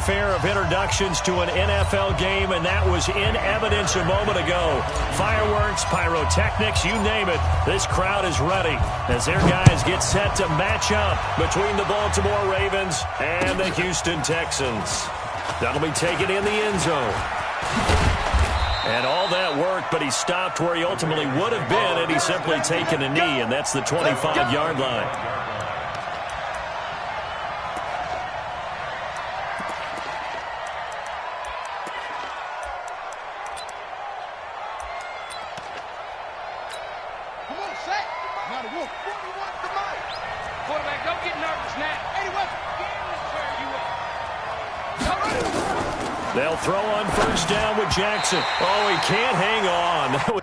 fanfare of introductions to an NFL game, and that was in evidence a moment ago. Fireworks, pyrotechnics, you name it. This crowd is ready as their guys get set to match up between the Baltimore Ravens and the Houston Texans. That'll be taken in the end zone. And all that worked, but he stopped where he ultimately would have been had he simply taken a knee, and that's the 25-yard line. They'll throw on first down with Jackson. Oh, he can't hang on.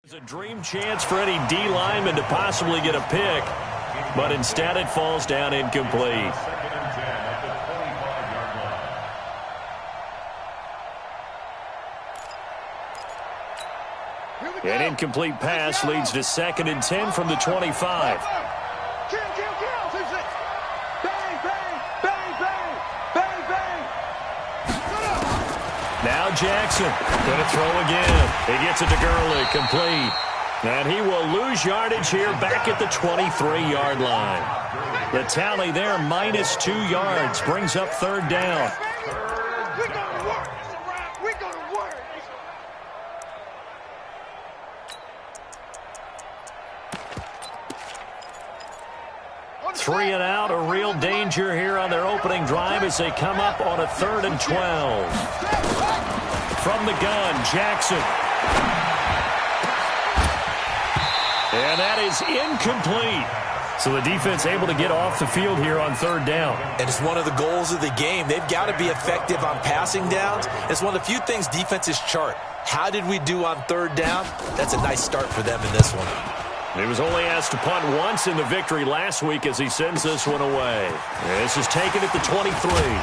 It's a dream chance for any D lineman to possibly get a pick, but instead it falls down incomplete. An incomplete pass leads to 2nd and 10 from the 25. Now Jackson going to throw again. He gets it to Gurley, complete. And he will lose yardage here back at the 23-yard line. The tally there, -2 yards, brings up 3rd down. We're going to work. We're going to work. Three and out, a real danger here on their opening drive as they come up on a 3rd and 12. From the gun, Jackson. And that is incomplete. So the defense able to get off the field here on 3rd down. And it's one of the goals of the game. They've got to be effective on passing downs. It's one of the few things defenses chart. How did we do on 3rd down? That's a nice start for them in this one. He was only asked to punt once in the victory last week as he sends this one away. This is taken at the 23.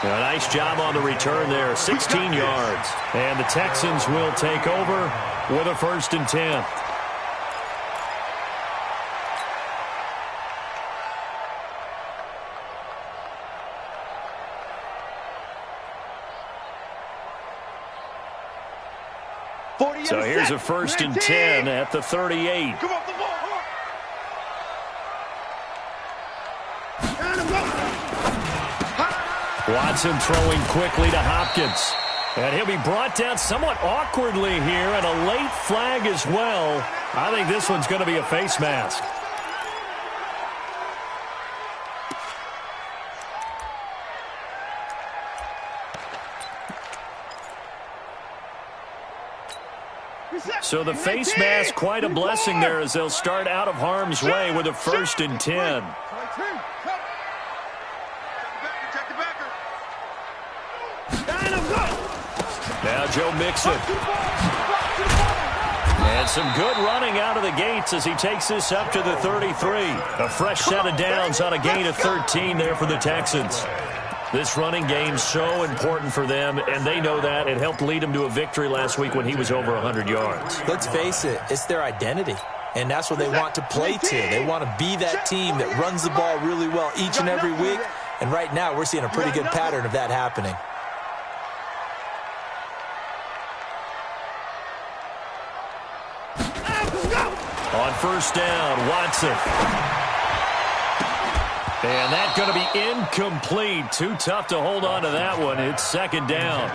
A nice job on the return there, 16 yards. And the Texans will take over with a 1st and 10. So here's a 1st and 10 at the 38. Watson throwing quickly to Hopkins. And he'll be brought down somewhat awkwardly here, and a late flag as well. I think this one's going to be a face mask. So the face mask, quite a blessing there as they'll start out of harm's way with a 1st and 10. Now Joe Mixon. And some good running out of the gates as he takes this up to the 33. A fresh set of downs on a gain of 13 there for the Texans. This running game so important for them, and they know that. It helped lead them to a victory last week when he was over 100 yards. Let's face it, it's their identity, and that's what they want to play to. They want to be that team that runs the ball really well each and every week, and right now we're seeing a pretty good pattern of that happening. On 1st down, Watson. And that's going to be incomplete. Too tough to hold on to that one. It's 2nd down.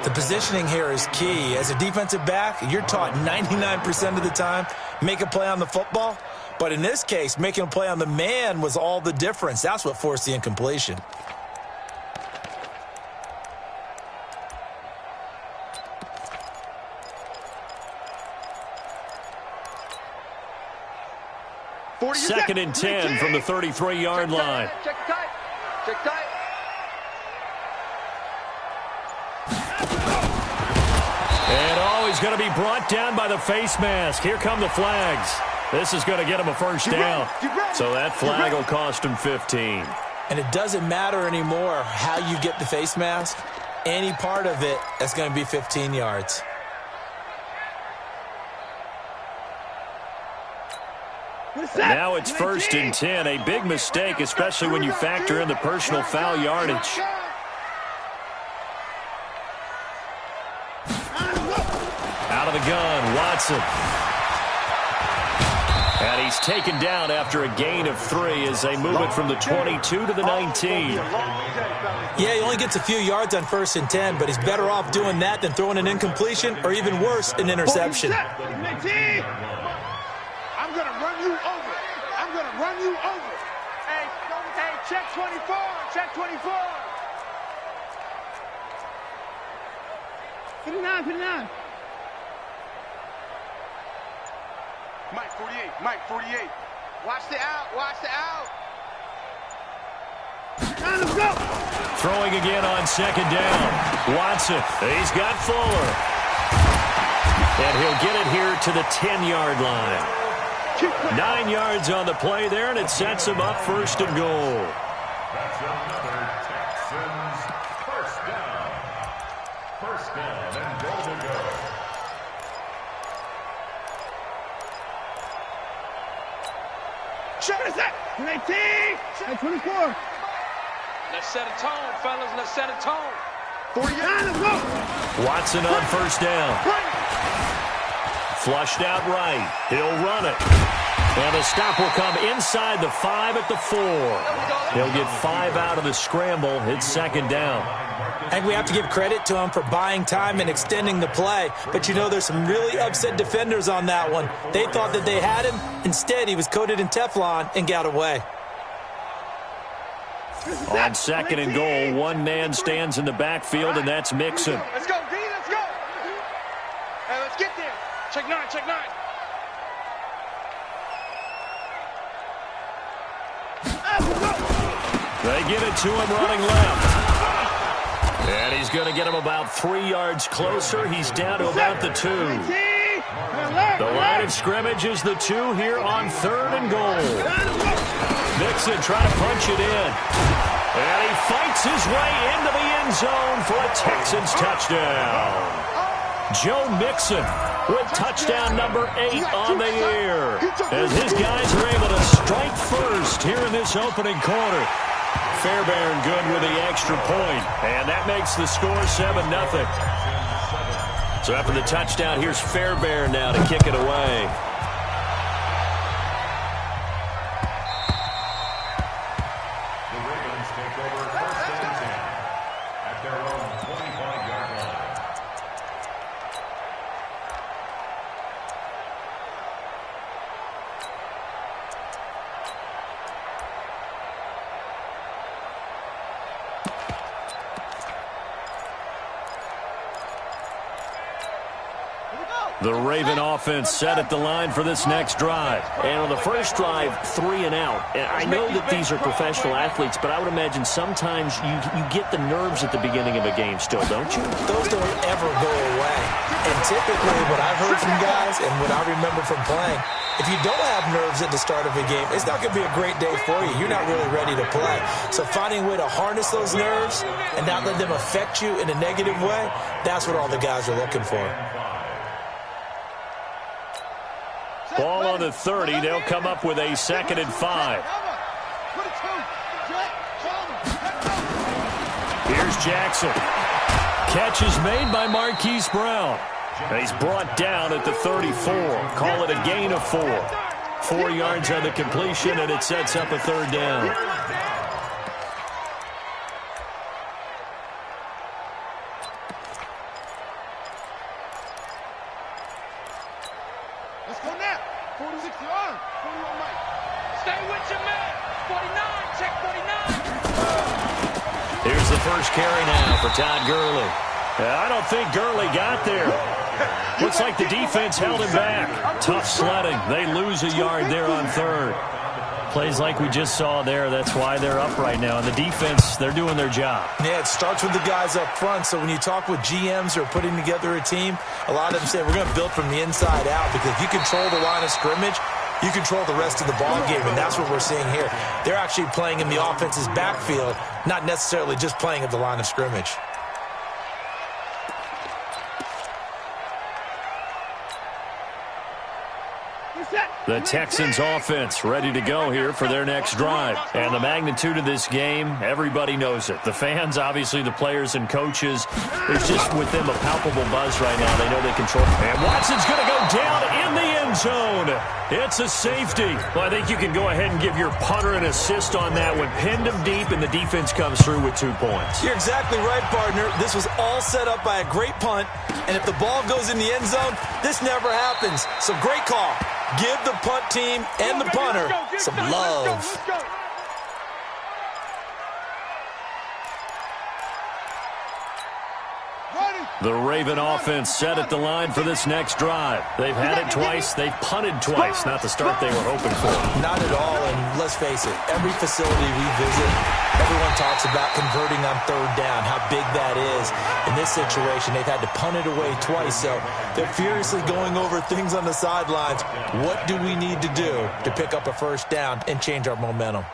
The positioning here is key. As a defensive back, you're taught 99% of the time, make a play on the football. But in this case, making a play on the man was all the difference. That's what forced the incompletion. Second and 10 from the 33-yard line. Check tight. Check tight. And he's going to be brought down by the face mask. Here come the flags. This is going to get him a first down. So that flag will cost him 15. And it doesn't matter anymore how you get the face mask. Any part of it is going to be 15 yards. Now it's 1st and 10. A big mistake, especially when you factor in the personal foul yardage. Out of the gun, Watson. And he's taken down after a gain of 3 as they move it from the 22 to the 19. Yeah, he only gets a few yards on 1st and 10, but he's better off doing that than throwing an incompletion or even worse, an interception. I'm going to run you over. I'm going to run you over. Hey, check 24. Check 24. 59. Mike 48. Watch the out. Let's go. Throwing again on 2nd down. Watson, he's got Fuller. And he'll get it here to the 10-yard line. 9 yards on the play there, and it sets him up 1st and goal. That's another Texans first down. First down and goal to go. Check it out. 19. 24. Let's set a tone, fellas. Let's set a tone. 49. Let's go. Watson on 1st down. Flushed out right. He'll run it. And the stop will come inside the 5 at the 4. He'll get 5 out of the scramble. It's 2nd down. I think we have to give credit to him for buying time and extending the play. But, you know, there's some really upset defenders on that one. They thought that they had him. Instead, he was coated in Teflon and got away. On 2nd and goal, one man stands in the backfield, and that's Mixon. Let's go, D. Let's go. Hey, let's get there. Check 9. They get it to him running left. And he's going to get him about 3 yards closer. He's down to about the 2. The line of scrimmage is the 2 here on 3rd and goal. Mixon trying to punch it in. And he fights his way into the end zone for a Texans touchdown. Joe Mixon with touchdown number 8 on the year. As his guys are able to strike first here in this opening quarter. Fairbairn good with the extra point. And that makes the score 7-0. So after the touchdown, here's Fairbairn now to kick it away. The Ravens take over 1st and 10 at their own 25-yard line. The Raven offense set at the line for this next drive. And on the first drive, 3 and out. And I know that these are professional athletes, but I would imagine sometimes you get the nerves at the beginning of a game still, don't you? Those don't ever go away. And typically what I've heard from guys and what I remember from playing, if you don't have nerves at the start of a game, it's not going to be a great day for you. You're not really ready to play. So finding a way to harness those nerves and not let them affect you in a negative way, that's what all the guys are looking for. Ball on the 30. They'll come up with a 2nd and 5. Here's Jackson. Catch is made by Marquise Brown. And he's brought down at the 34. Call it a gain of 4. 4 yards on the completion, and it sets up a 3rd down. Let's go now. 46 yards. 41 Mike. Stay with your man. 49. Check 49. Here's the first carry now for Todd Gurley. I don't think Gurley got there. Looks like the defense held him back. Tough sledding. They lose a yard there on 3rd. Plays like we just saw there. That's why they're up right now. And the defense, they're doing their job. Yeah, it starts with the guys up front. So when you talk with GMs who are putting together a team, a lot of them say we're going to build from the inside out, because if you control the line of scrimmage, you control the rest of the ball game, and that's what we're seeing here. They're actually playing in the offense's backfield, not necessarily just playing at the line of scrimmage. The Texans offense ready to go here for their next drive. And the magnitude of this game, everybody knows it. The fans, obviously the players and coaches. There's just with them a palpable buzz right now. They know they control. And Watson's going to go down in the end zone. It's a safety. Well, I think you can go ahead and give your punter an assist on that one. Pinned him deep, and the defense comes through with 2 points. You're exactly right, partner. This was all set up by a great punt. And if the ball goes in the end zone, this never happens. So great call. Give the punt team and the punter some love. The Raven offense set at the line for this next drive. They've had it twice. They've punted twice. Not the start they were hoping for. Not at all, and let's face it, every facility we visit, everyone talks about converting on third down, how big that is. In this situation, they've had to punt it away twice, so they're furiously going over things on the sidelines. What do we need to do to pick up a first down and change our momentum?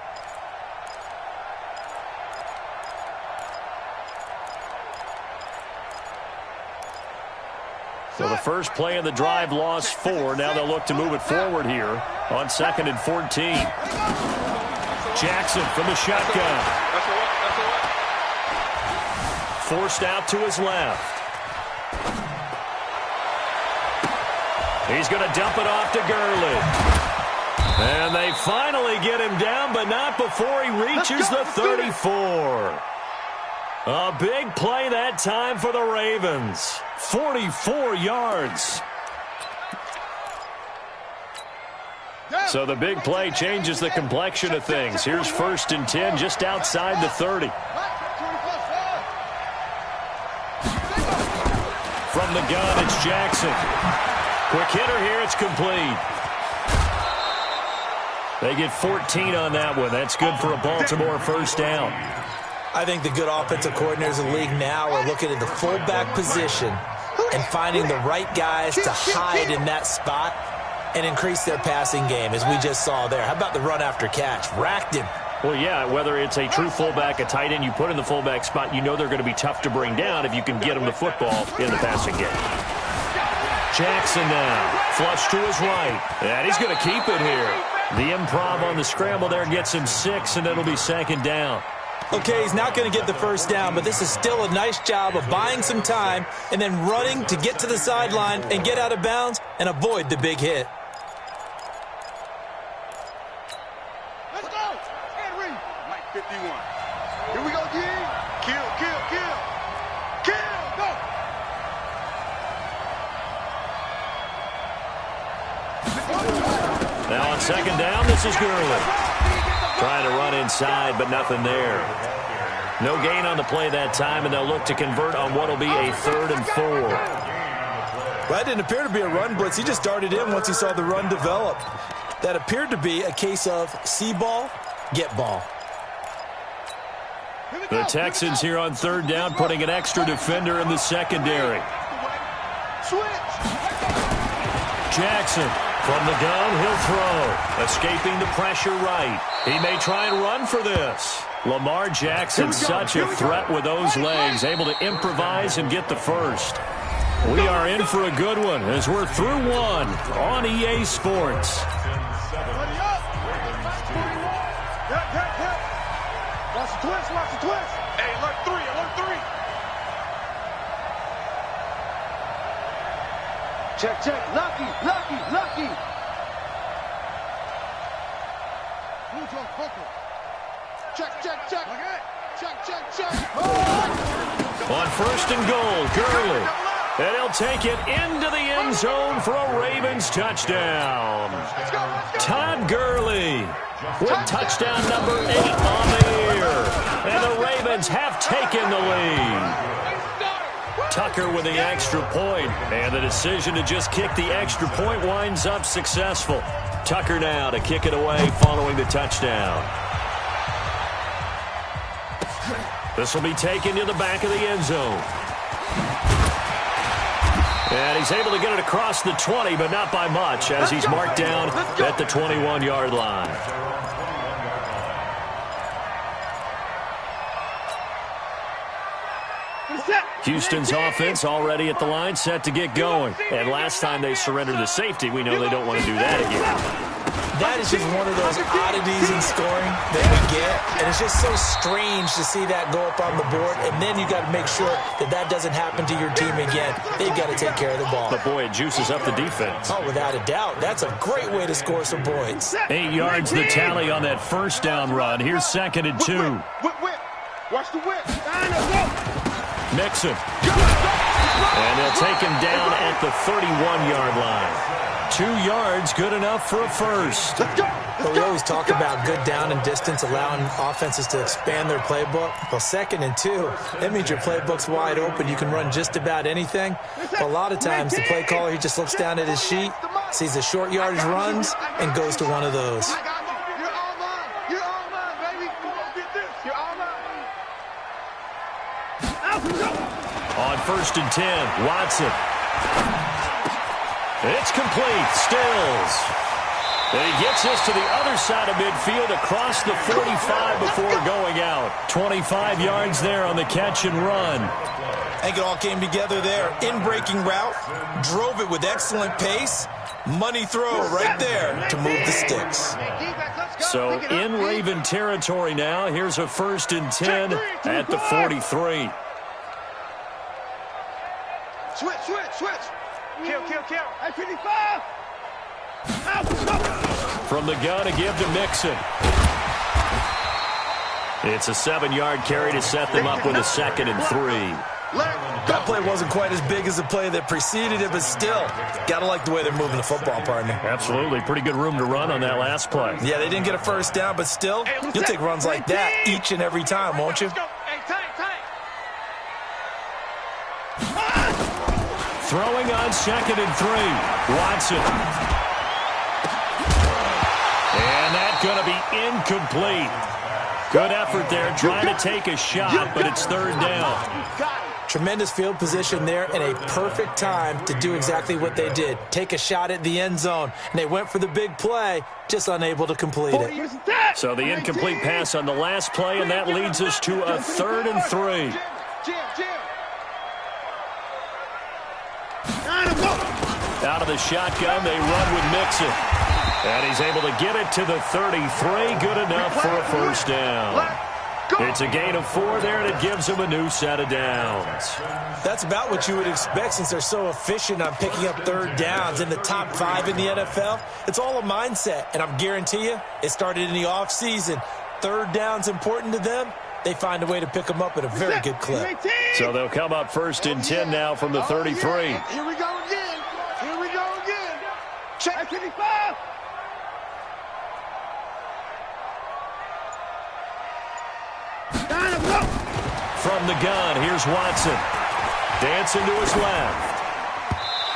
So the first play of the drive lost 4. Now they'll look to move it forward here on 2nd and 14. Jackson from the shotgun. Forced out to his left. He's going to dump it off to Gurley. And they finally get him down, but not before he reaches the 34. A big play that time for the Ravens. 44 yards. So the big play changes the complexion of things. Here's 1st and 10 just outside the 30. From the gun, it's Jackson. Quick hitter here, it's complete. They get 14 on that one. That's good for a Baltimore first down. I think the good offensive coordinators in the league now are looking at the fullback position and finding the right guys to hide in that spot and increase their passing game, as we just saw there. How about the run after catch? Racked him. Well, yeah, whether it's a true fullback, a tight end, you put in the fullback spot, you know they're going to be tough to bring down if you can get them the football in the passing game. Jackson now, flush to his right, and he's going to keep it here. The improv on the scramble there gets him 6, and it'll be 2nd down. Okay, he's not going to get the first down, but this is still a nice job of buying some time and then running to get to the sideline and get out of bounds and avoid the big hit. Let's go. Henry. Mike 51. Here we go, G. Kill, kill, kill. Kill, go. Now on 2nd down, this is Gurley. Trying to run inside, but nothing there. No gain on the play that time, and they'll look to convert on what will be a 3rd and 4. Well, that didn't appear to be a run blitz. He just darted in once he saw the run develop. That appeared to be a case of see ball, get ball. The Texans here on 3rd down, putting an extra defender in the secondary. Jackson from the gun, he'll throw. Escaping the pressure right. He may try and run for this. Lamar Jackson, such a threat with those legs, able to improvise and get the first. We are in for a good one as we're through one on EA Sports. Watch the twist, watch the twist. Hey, alert 3, alert 3. Check, check, lucky, lucky, lucky. Check, check, check. Check, check, check. On 1st and goal, Gurley. And he'll take it into the end zone for a Ravens touchdown. Todd Gurley with touchdown number 8 on the year. And the Ravens have taken the lead. Tucker with the extra point, and the decision to just kick the extra point winds up successful. Tucker now to kick it away following the touchdown. This will be taken to the back of the end zone. And he's able to get it across the 20, but not by much, as he's marked down at the 21-yard line. Houston's offense already at the line, set to get going. And last time they surrendered the safety, we know they don't want to do that again. That is just one of those oddities in scoring that we get, and it's just so strange to see that go up on the board, and then you got to make sure that that doesn't happen to your team again. They've got to take care of the ball. But, boy, it juices up the defense. Oh, without a doubt. That's a great way to score some points. 8 yards the tally on that first down run. Here's 2nd and 2. Whip. Watch the whip. Mixon. And they'll take him down at the 31-yard line. 2 yards, good enough for a first. But we always talk about good down and distance, allowing offenses to expand their playbook. Well, 2nd and 2, that means your playbook's wide open. You can run just about anything. But a lot of times, the play caller, he just looks down at his sheet, sees the short yardage runs, and goes to one of those. On 1st and 10, Watson. It's complete. Stills. And he gets us to the other side of midfield across the 45 before going out. 25 yards there on the catch and run. I think it all came together there. In-breaking route, drove it with excellent pace. Money throw right there to move the sticks. So in Raven territory now. Here's a 1st and 10 at the 43. Switch. Kill. From the gun, a give to Mixon. It's a 7-yard carry to set them up with a 2nd and 3. That play wasn't quite as big as the play that preceded it, but still, gotta like the way they're moving the football, partner. Absolutely. Pretty good room to run on that last play. Yeah, they didn't get a first down, but still, you'll take runs like that each and every time, won't you? Throwing on 2nd and 3. Watson. And that's going to be incomplete. Good effort there, trying to take a shot, but it's 3rd down. Tremendous field position there and a perfect time to do exactly what they did. Take a shot at the end zone. And they went for the big play, just unable to complete it. So the incomplete pass on the last play, and that leads us to a 3rd and 3. Out of the shotgun, they run with Mixon. And he's able to get it to the 33. Good enough for a first down. It's a gain of 4 there, and it gives them a new set of downs. That's about what you would expect since they're so efficient on picking up 3rd downs in the top 5 in the NFL. It's all a mindset, and I guarantee you, it started in the offseason. 3rd down's important to them. They find a way to pick them up at a very good clip. So they'll come up 1st and 10 now from the 33. Here we go again. Check 55. From the gun, here's Watson. Dancing to his left.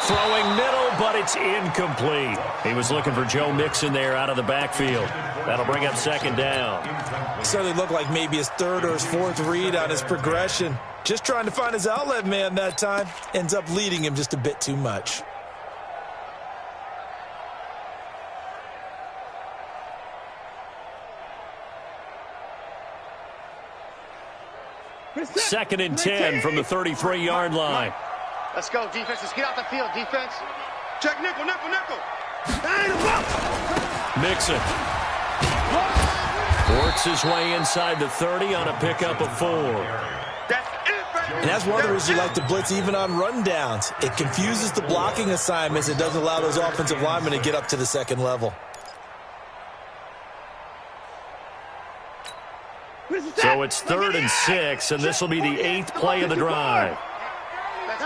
Throwing middle, but it's incomplete. He was looking for Joe Mixon there out of the backfield. That'll bring up 2nd down. Certainly looked like maybe his 3rd or his 4th read on his progression. Just trying to find his outlet man that time. Ends up leading him just a bit too much. Second and 10 from the 33-yard line. Let's go, defense. Let's get out the field, defense. Check nickel. Mixon works his way inside the 30 on a pickup of 4. And that's one of the reasons you like to blitz even on rundowns. It confuses the blocking assignments. It doesn't allow those offensive linemen to get up to the 2nd level. So it's 3rd and 6, and this will be the 8th play of the drive. Let's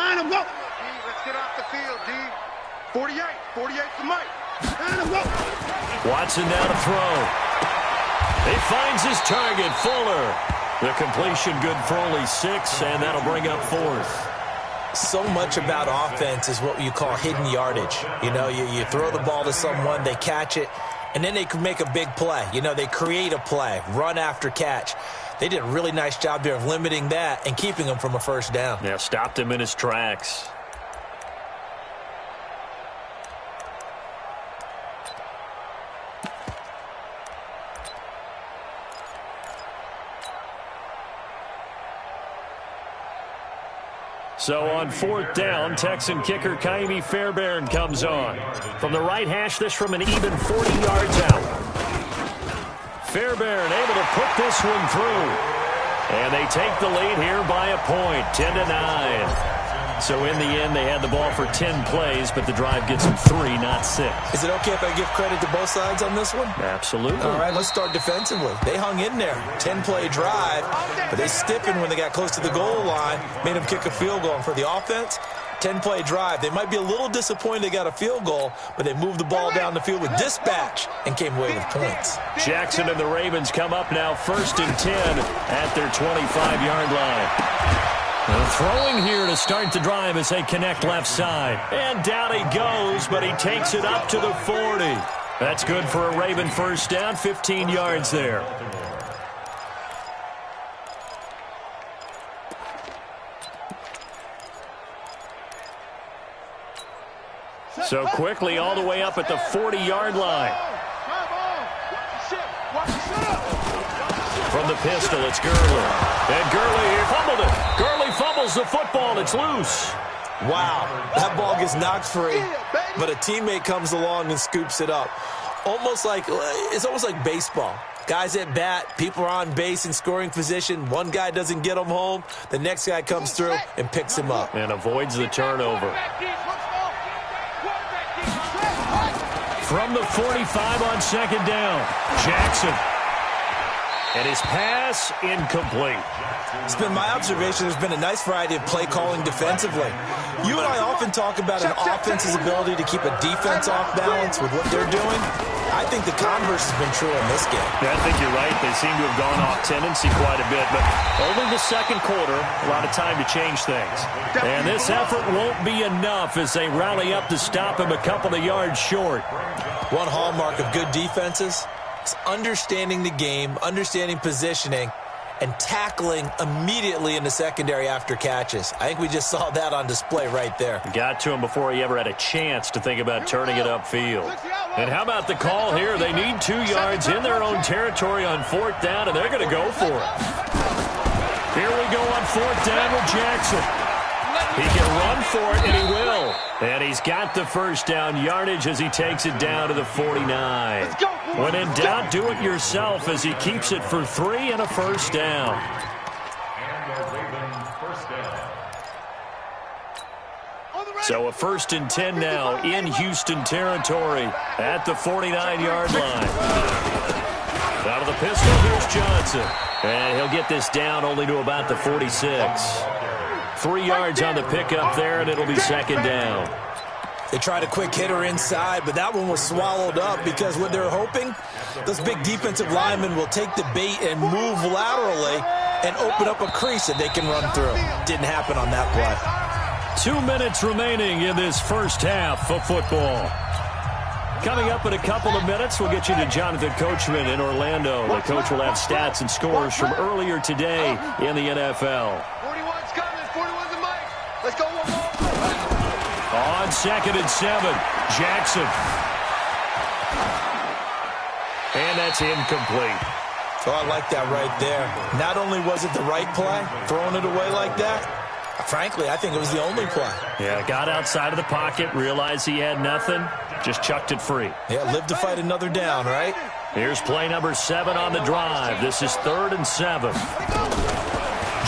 get off the field, D. 48 to Mike. Watson now to throw. He finds his target, Fuller. The completion good for only 6, and that'll bring up 4th. So much about offense is what you call hidden yardage. You know, you throw the ball to someone, they catch it, and then they can make a big play. You know, they create a play, run after catch. They did a really nice job there of limiting that and keeping him from a first down. Yeah, stopped him in his tracks. So on 4th down, Texan kicker Kaimi Fairbairn comes on. From the right hash, this from an even 40 yards out. Fairbairn able to put this one through. And they take the lead here by a point, 10-9. So in the end, they had the ball for 10 plays, but the drive gets them 3, not 6. Is it okay if I give credit to both sides on this one? Absolutely. All right, let's start defensively. They hung in there. 10-play drive, but they stiffened when they got close to the goal line, made them kick a field goal. And for the offense, 10-play drive. They might be a little disappointed they got a field goal, but they moved the ball down the field with dispatch and came away with points. Jackson and the Ravens come up now 1st and 10 at their 25-yard line. Throwing here to start the drive as they connect left side. And down he goes, but he takes it up to the 40. That's good for a Raven first down, 15 yards there. So quickly all the way up at the 40-yard line. From the pistol, it's Gurley. And Gurley fumbled it. Gurley fumbles the football. It's loose. Wow, that ball gets knocked free, but a teammate comes along and scoops it up. It's almost like baseball. Guys at bat, people are on base in scoring position. One guy doesn't get him home. The next guy comes through and picks him up. And avoids the turnover. From the 45 on 2nd down, Jackson. And his pass incomplete. It's been my observation there's been a nice variety of play calling defensively. You and I often talk about an offense's ability to keep a defense off balance with what they're doing. I think the converse has been true in this game. Yeah, I think you're right. They seem to have gone off tendency quite a bit, but only the second quarter, a lot of time to change things. And this effort won't be enough as they rally up to stop him a couple of yards short. One hallmark of good defenses is understanding the game, understanding positioning, and tackling immediately in the secondary after catches. I think we just saw that on display right there. Got to him before he ever had a chance to think about turning it upfield. And how about the call here? They need 2 yards in their own territory on 4th down, and they're going to go for it. Here we go on 4th down with Jackson. He can run for it, and he will. And he's got the first down yardage as he takes it down to the 49. When in doubt, do it yourself as he keeps it for 3 and a first down. So a 1st and 10 now in Houston territory at the 49-yard line. Out of the pistol, here's Johnson. And he'll get this down only to about the 46. 3 yards on the pickup there, and it'll be 2nd down. They tried a quick hitter inside, but that one was swallowed up because what they're hoping, those big defensive linemen will take the bait and move laterally and open up a crease that they can run through. Didn't happen on that play. 2 minutes remaining in this first half of football. Coming up in a couple of minutes, we'll get you to Jonathan Coachman in Orlando. The coach will have stats and scores from earlier today in the NFL. 41's coming. 41's the mic. Let's go one more. On 2nd and 7, Jackson. And that's incomplete. So I like that right there. Not only was it the right play, throwing it away like that, frankly, I think it was the only play. Yeah, got outside of the pocket, realized he had nothing, just chucked it free. Yeah, live to fight another down, right? Here's play number 7 on the drive. This is 3rd and 7.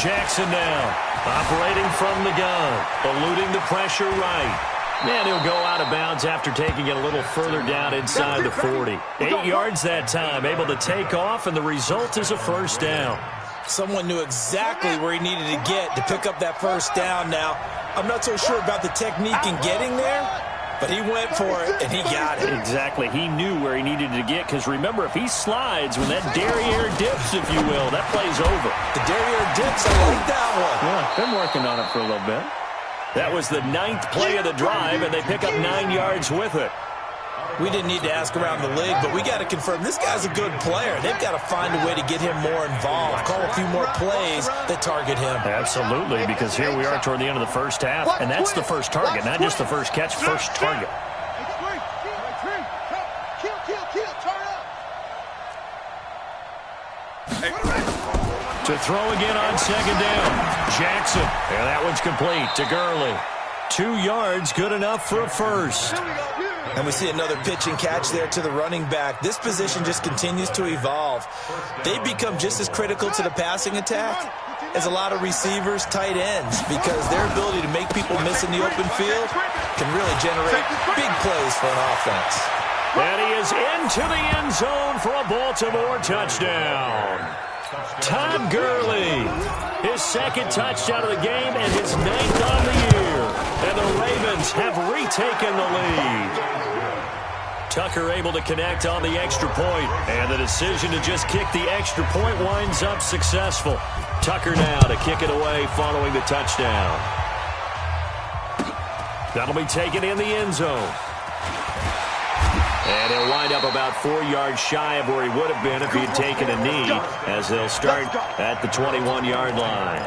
Jackson now, operating from the gun, eluding the pressure right. And he'll go out of bounds after taking it a little further down inside the 40. 8 yards that time, able to take off, and the result is a first down. Someone knew exactly where he needed to get to pick up that first down now. I'm not so sure about the technique in getting there, but he went for it, and he got it. Exactly. He knew where he needed to get, because remember, if he slides, when that derriere dips, if you will, that play's over. The derriere dips, I like that one. Yeah, been working on it for a little bit. That was the 9th play of the drive, and they pick up 9 yards with it. We didn't need to ask around the league, but we got to confirm this guy's a good player. They've got to find a way to get him more involved, call a few more plays that target him. Absolutely, because here we are toward the end of the first half, and that's the first target, not just the first catch, first target. To throw again on second down. Jackson. And that one's complete to Gurley. 2 yards, good enough for a first. And we see another pitch and catch there to the running back. This position just continues to evolve. They become just as critical to the passing attack as a lot of receivers, tight ends, because their ability to make people miss in the open field can really generate big plays for an offense. And he is into the end zone for a Baltimore touchdown. Todd Gurley, his second touchdown of the game and his 9th on the year. And the Ravens have retaken the lead. Tucker able to connect on the extra point, and the decision to just kick the extra point winds up successful. Tucker now to kick it away following the touchdown. That'll be taken in the end zone. And he'll wind up about 4 yards shy of where he would have been if he had taken a knee, as they'll start at the 21-yard line.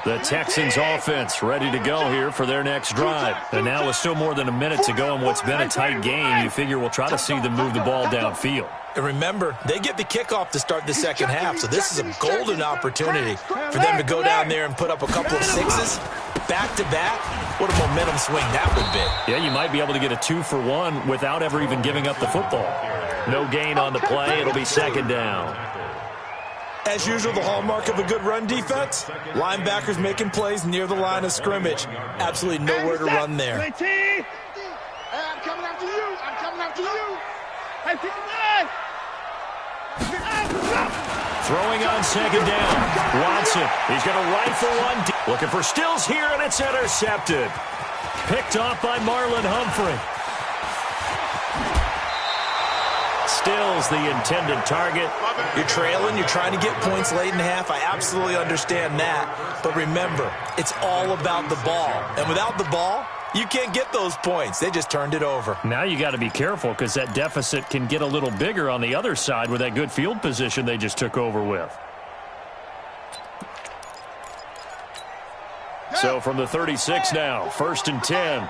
The Texans offense ready to go here for their next drive. And now with still more than a minute to go in what's been a tight game, you figure we'll try to see them move the ball downfield. And remember, they get the kickoff to start the second half, so this is a golden opportunity for them to go down there and put up a couple of sixes back-to-back. What a momentum swing that would be. Yeah, you might be able to get a 2-for-1 without ever even giving up the football. No gain on the play. It'll be second down. As usual, the hallmark of a good run defense, linebackers making plays near the line of scrimmage. Absolutely nowhere to run there. I'm coming after you. I'm coming after you. Throwing on second down. Watson, he's going to rifle one. Looking for Stills here, and it's intercepted. Picked off by Marlon Humphrey. Stills the intended target. You're trailing, you're trying to get points late in half. I absolutely understand that. But remember, it's all about the ball. And without the ball, you can't get those points. They just turned it over. Now you got to be careful because that deficit can get a little bigger on the other side with that good field position they just took over with. So from the 36 now, 1st and 10.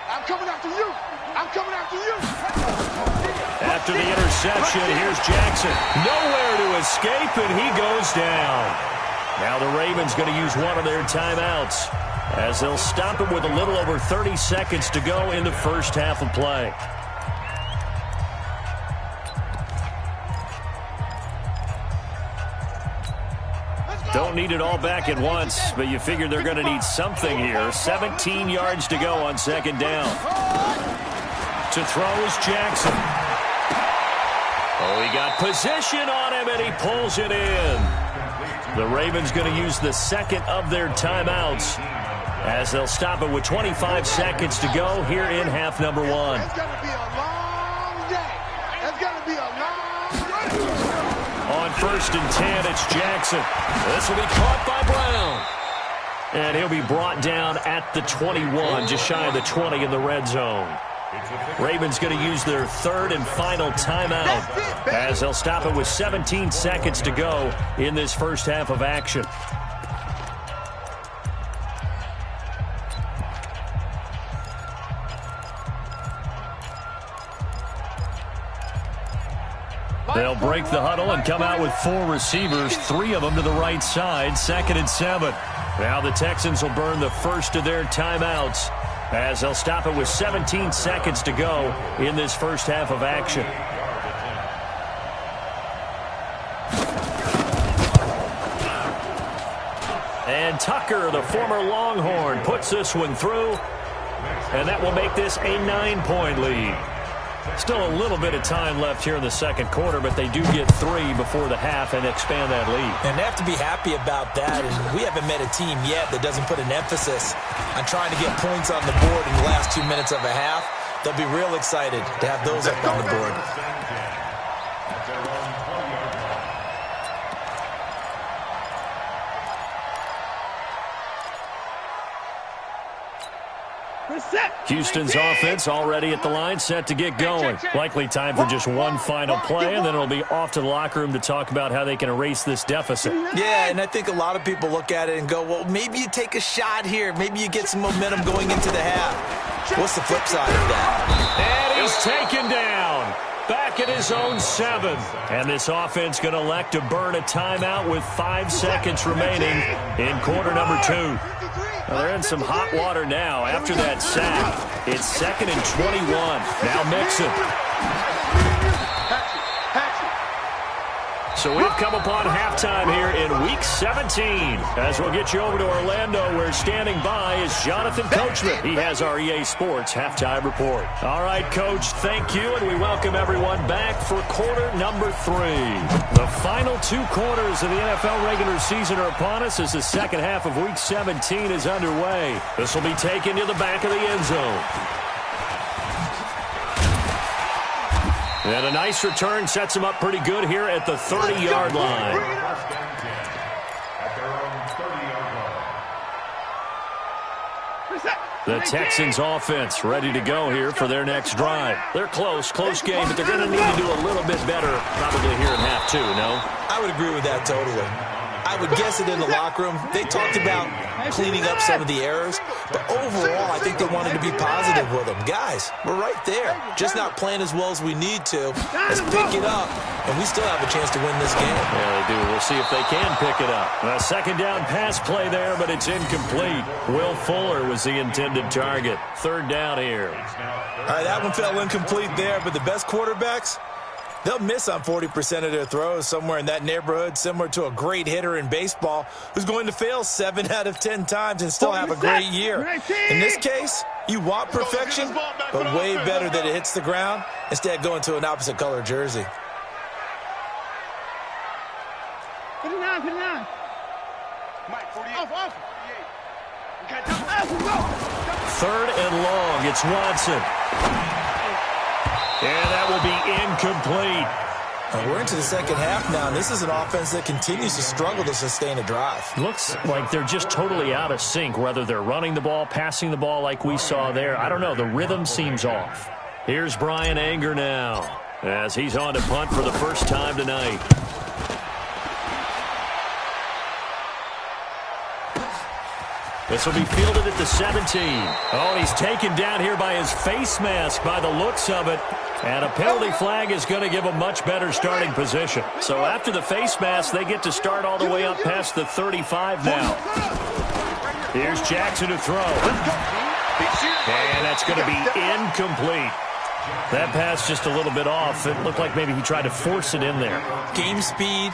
I'm coming after you. I'm coming after you. After the interception, here's Jackson. Nowhere to escape, and he goes down. Now the Ravens going to use one of their timeouts as they'll stop him with a little over 30 seconds to go in the first half of play. Don't need it all back at once, but you figure they're going to need something here. 17 yards to go on second down. To throw is Jackson. Oh, he got position on him, and he pulls it in. The Ravens going to use the second of their timeouts as they'll stop it with 25 seconds to go here in half number 1. It's going to be a long day. It's going to be a long day. On 1st and 10, it's Jackson. This will be caught by Brown. And he'll be brought down at the 21, just shy of the 20 in the red zone. Ravens going to use their third and final timeout as they'll stop it with 17 seconds to go in this first half of action. They'll break the huddle and come out with 4 receivers, 3 of them to the right side, 2nd and 7. Now the Texans will burn the first of their timeouts as they'll stop it with 17 seconds to go in this first half of action. And Tucker, the former Longhorn, puts this one through, and that will make this a 9-point lead. Still a little bit of time left here in the second quarter, but they do get 3 before the half and expand that lead. And they have to be happy about that. And we haven't met a team yet that doesn't put an emphasis on trying to get points on the board in the last 2 minutes of a half. They'll be real excited to have those up on the board. Houston's offense already at the line, set to get going. Likely time for just one final play, and then it'll be off to the locker room to talk about how they can erase this deficit. Yeah, and I think a lot of people look at it and go, well, maybe you take a shot here. Maybe you get some momentum going into the half. What's the flip side of that? And he's taken down. Back at inside his own 7. And this offense going to elect to burn a timeout with 5 seconds remaining in quarter number 2. Well, they're in some hot water now after that sack. It's 2nd and 21. Now Mixon. So we've come upon halftime here in Week 17. As we'll get you over to Orlando, where standing by is Jonathan Coachman. He has our EA Sports Halftime Report. All right, Coach, thank you, and we welcome everyone back for quarter number 3. The final 2 quarters of the NFL regular season are upon us as the second half of Week 17 is underway. This will be taken to the back of the end zone. And a nice return sets him up pretty good here at the 30-yard line. The Texans offense ready to go here for their next drive. They're close game, but they're going to need to do a little bit better probably here in half 2, no? I would agree with that totally. I would guess it in the locker room. They talked about cleaning up some of the errors, but overall, I think they wanted to be positive with them. Guys, we're right there. Just not playing as well as we need to. Let's pick it up, and we still have a chance to win this game. Yeah, they do. We'll see if they can pick it up. A second down pass play there, but it's incomplete. Will Fuller was the intended target. 3rd down here. All right, that one fell incomplete there, but the best quarterbacks, they'll miss on 40% of their throws, somewhere in that neighborhood, similar to a great hitter in baseball who's going to fail 7 out of 10 times and still have a great year. In this case, you want perfection, but way better that it hits the ground instead of going to an opposite color jersey. 59. Mike, 48. Off. 3rd and long. It's Watson. And that will be incomplete. We're into the second half now, and this is an offense that continues to struggle to sustain a drive. Looks like they're just totally out of sync, whether they're running the ball, passing the ball like we saw there. I don't know. The rhythm seems off. Here's Brian Anger now as he's on to punt for the first time tonight. This will be fielded at the 17. Oh, he's taken down here by his face mask by the looks of it. And a penalty flag is going to give a much better starting position. So after the face mask, they get to start all the way up past the 35 now. Here's Jackson to throw. And that's going to be incomplete. That pass just a little bit off. It looked like maybe he tried to force it in there. Game speed,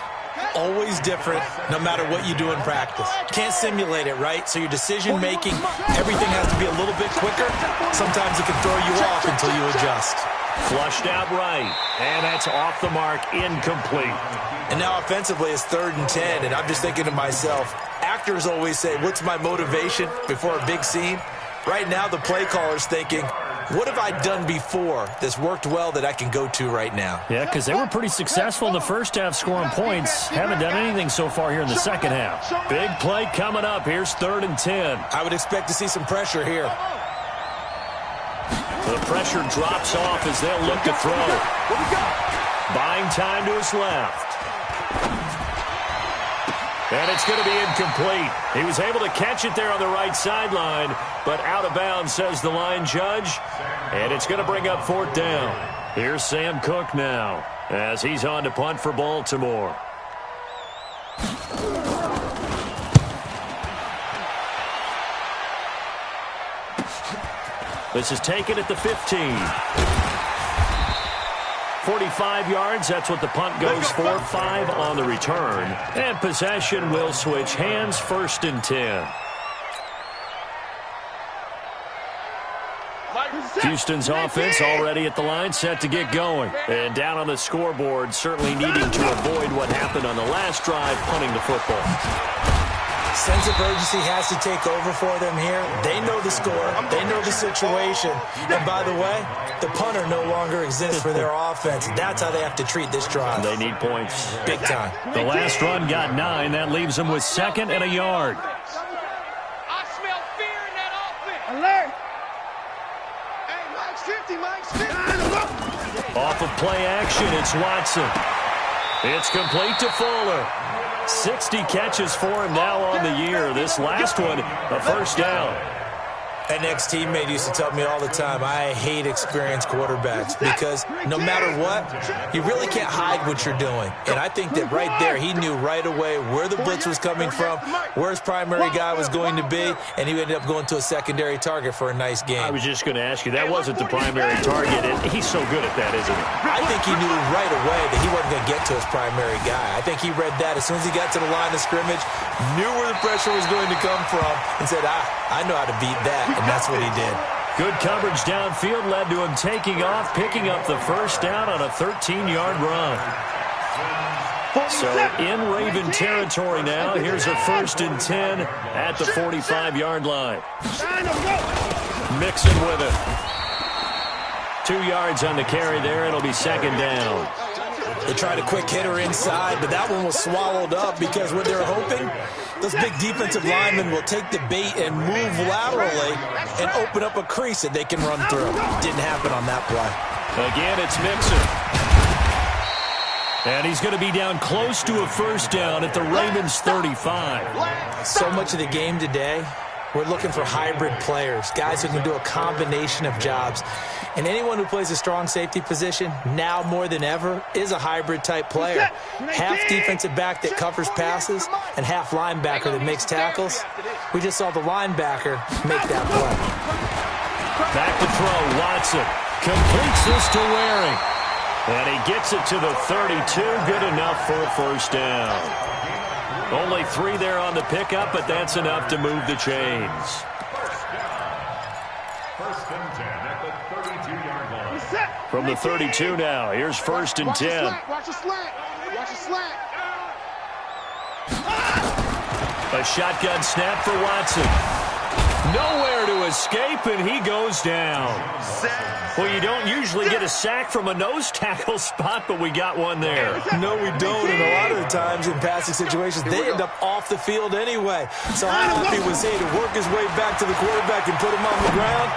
always different, no matter what you do in practice. Can't simulate it, right? So your decision-making, everything has to be a little bit quicker. Sometimes it can throw you off until you adjust. Flushed out right, and that's off the mark, incomplete. And now offensively it's 3rd and 10, and I'm just thinking to myself, actors always say, what's my motivation before a big scene? Right now the play caller's thinking, what have I done before that's worked well that I can go to right now? Yeah, because they were pretty successful in the first half scoring points. Haven't done anything so far here in the second half. Big play coming up. Here's 3rd and 10. I would expect to see some pressure here. The pressure drops off as they'll look to throw. Buying time to his left. And it's going to be incomplete. He was able to catch it there on the right sideline, but out of bounds, says the line judge. And it's going to bring up 4th down. Here's Sam Cook now as he's on to punt for Baltimore. This is taken at the 15. 45 yards, that's what the punt goes for. 5 on the return. And possession will switch hands, 1st and 10. Houston's offense already at the line, set to get going. And down on the scoreboard, certainly needing to avoid what happened on the last drive, punting the football. Sense of urgency has to take over for them here. They know the score. They know the situation. And by the way, the punter no longer exists for their offense. That's how they have to treat this drive. They need points. Big time. The last run got 9. That leaves them with 2nd and a yard. I smell fear in that offense. Alert! Hey, Mike's 50, Mike's 50. Off of play action, it's Watson. It's complete to Fuller. 60 catches for him now on the year. This last one, a 1st down. An ex-teammate used to tell me all the time, I hate experienced quarterbacks because no matter what, you really can't hide what you're doing. And I think that right there, he knew right away where the blitz was coming from, where his primary guy was going to be, and he ended up going to a secondary target for a nice game. I was just going to ask you, that wasn't the primary target. He's so good at that, isn't he? I think he knew right away that he wasn't going to get to his primary guy. I think he read that as soon as he got to the line of scrimmage, knew where the pressure was going to come from, and said, I know how to beat that. And that's what he did. Good coverage downfield led to him taking off, picking up the first down on a 13-yard run. So in Raven territory now, here's a 1st and 10 at the 45-yard line. Mixon with it. 2 yards on the carry there. It'll be 2nd down. They tried a quick hitter inside, but that one was swallowed up because what they were hoping, those big defensive linemen will take the bait and move laterally and open up a crease that they can run through. Didn't happen on that play. Again, it's Mixon. And he's going to be down close to a 1st down at the Ravens 35. So much of the game today, we're looking for hybrid players, guys who can do a combination of jobs. And anyone who plays a strong safety position, now more than ever, is a hybrid-type player. Half defensive back that covers passes and half linebacker that makes tackles. We just saw the linebacker make that play. Back to throw, Watson. Completes this to Waring. And he gets it to the 32. Good enough for a 1st down. Only 3 there on the pickup, but that's enough to move the chains. 1st and 10 at the 32-yard line. From the 32 now, here's 1st and 10. Watch the slant. Watch the slant. A shotgun snap for Watson. Nowhere to escape, and he goes down. Well, you don't usually get a sack from a nose tackle spot, but we got one there. No, we don't, and a lot of the times in passing situations, they end up off the field anyway. So how happy was he to work his way back to the quarterback and put him on the ground?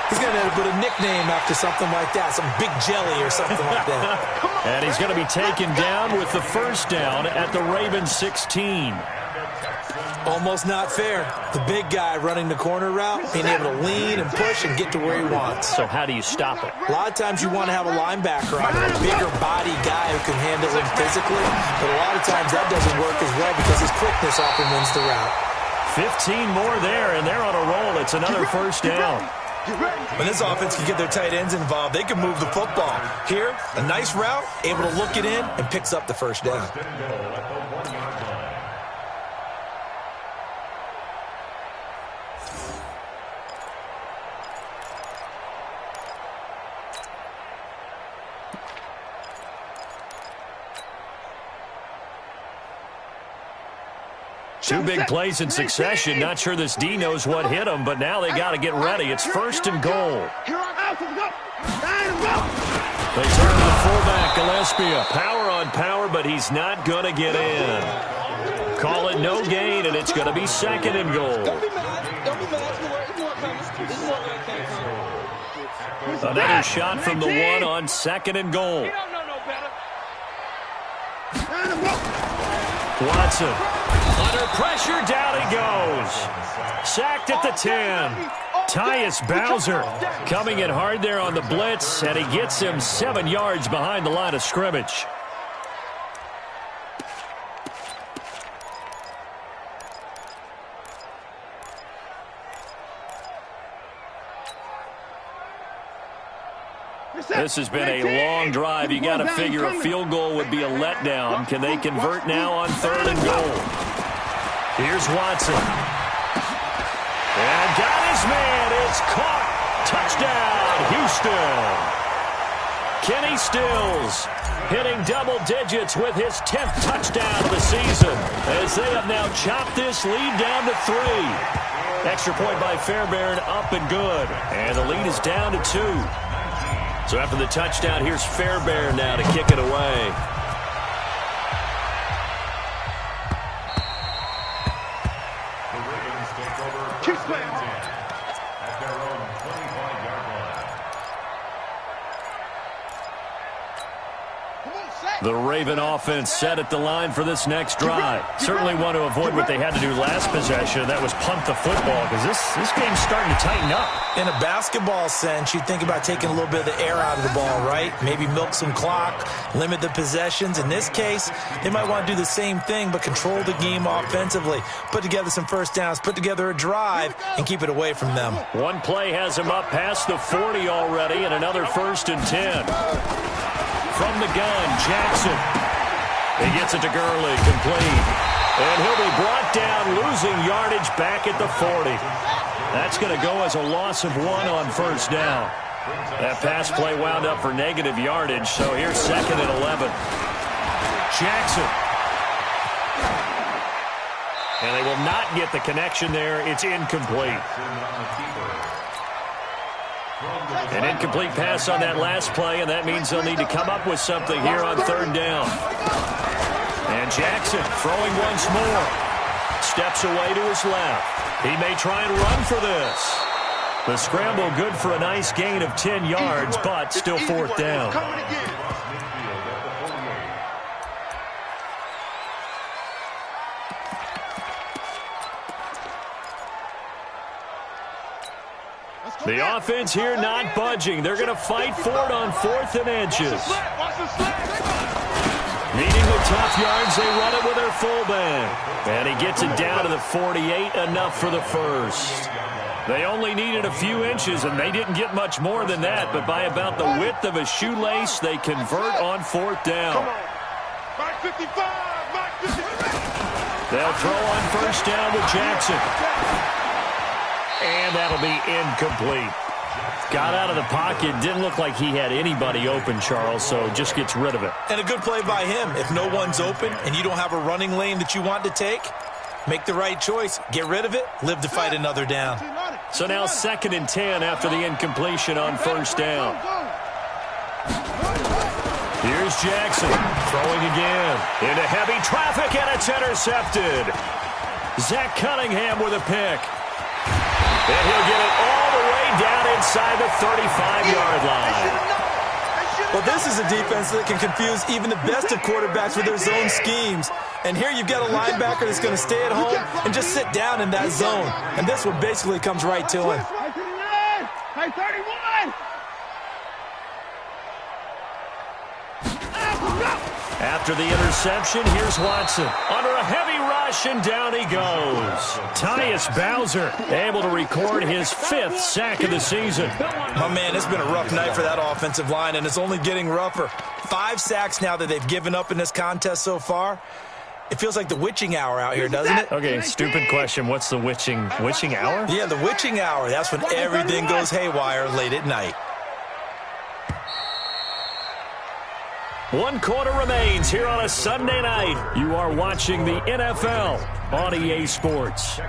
He's going to end up with a nickname after something like that, some big jelly or something like that. And he's going to be taken down with the 1st down at the Ravens 16. Almost not fair. The big guy running the corner route, being able to lean and push and get to where he wants. So how do you stop it? A lot of times you want to have a linebacker on it, a bigger body guy who can handle him physically, but a lot of times that doesn't work as well because his quickness often wins the route. 15 more there, and they're on a roll. It's another 1st down. When this offense can get their tight ends involved, they can move the football. Here, a nice route, able to look it in, and picks up the 1st down. Two big plays in succession. Not sure this D knows what hit him, but now they got to get ready. It's 1st and goal. They turn to the fullback, Gillespie. Power on power, but he's not going to get in. Call it no gain, and it's going to be 2nd and goal. Another shot from the 1 on 2nd and goal. Watson. Under pressure, down he goes. Sacked at the 10. Tyus Bowser coming in hard there on the blitz, and he gets him 7 yards behind the line of scrimmage. This has been a long drive. You got to figure a field goal would be a letdown. Can they convert now on 3rd and goal? Here's Watson. And got his man. It's caught. Touchdown, Houston. Kenny Stills hitting double digits with his 10th touchdown of the season as they have now chopped this lead down to 3. Extra point by Fairbairn, up and good. And the lead is down to 2. So after the touchdown, here's Fairbairn now to kick it away. The Ravens take over 1st and 10 at their own 25-yard line. The Raven offense set at the line for this next drive. Certainly want to avoid what they had to do last possession. That was punt the football, because this game's starting to tighten up. In a basketball sense, you think about taking a little bit of the air out of the ball, right? Maybe milk some clock, limit the possessions. In this case, they might want to do the same thing, but control the game offensively. Put together some first downs, put together a drive, and keep it away from them. One play has him up past the 40 already, and another 1st and 10. From the gun, Jackson. He gets it to Gurley, complete. And he'll be brought down, losing yardage back at the 40. That's going to go as a loss of 1 on first down. That pass play wound up for negative yardage, so here's 2nd and 11. Jackson. And they will not get the connection there. It's incomplete. An incomplete pass on that last play, and that means they'll need to come up with something here on 3rd down. And Jackson throwing once more. Steps away to his left. He may try and run for this. The scramble good for a nice gain of 10 yards, but still 4th down. The offense here not budging. They're going to fight for it on 4th and inches. Needing the tough yards, they run it with their fullback. And he gets it down to the 48, enough for the first. They only needed a few inches, and they didn't get much more than that, but by about the width of a shoelace, they convert on 4th down. They'll throw on 1st down with Jackson. And that'll be incomplete. Got out of the pocket. Didn't look like he had anybody open, Charles, so just gets rid of it. And a good play by him. If no one's open and you don't have a running lane that you want to take, make the right choice. Get rid of it. Live to fight another down. So now 2nd and 10 after the incompletion on 1st down. Here's Jackson throwing again into heavy traffic, and it's intercepted. Zach Cunningham with a pick. And he'll get it all the way down inside the 35-yard line. Well, this is a defense that can confuse even the best of quarterbacks with their zone schemes. And here you've got a linebacker that's going to stay at home and just sit down in that zone. And this one basically comes right to him. Hey, 31! After the interception, here's Watson. Under a heavy rush, and down he goes. Tyus Bowser able to record his 5th sack of the season. My man, it's been a rough night for that offensive line, and it's only getting rougher. 5 sacks now that they've given up in this contest so far. It feels like the witching hour out here, doesn't it? Okay, stupid question. What's the witching hour? Yeah, the witching hour. That's when everything goes haywire late at night. 1 quarter remains here on a Sunday night. You are watching the NFL on EA Sports.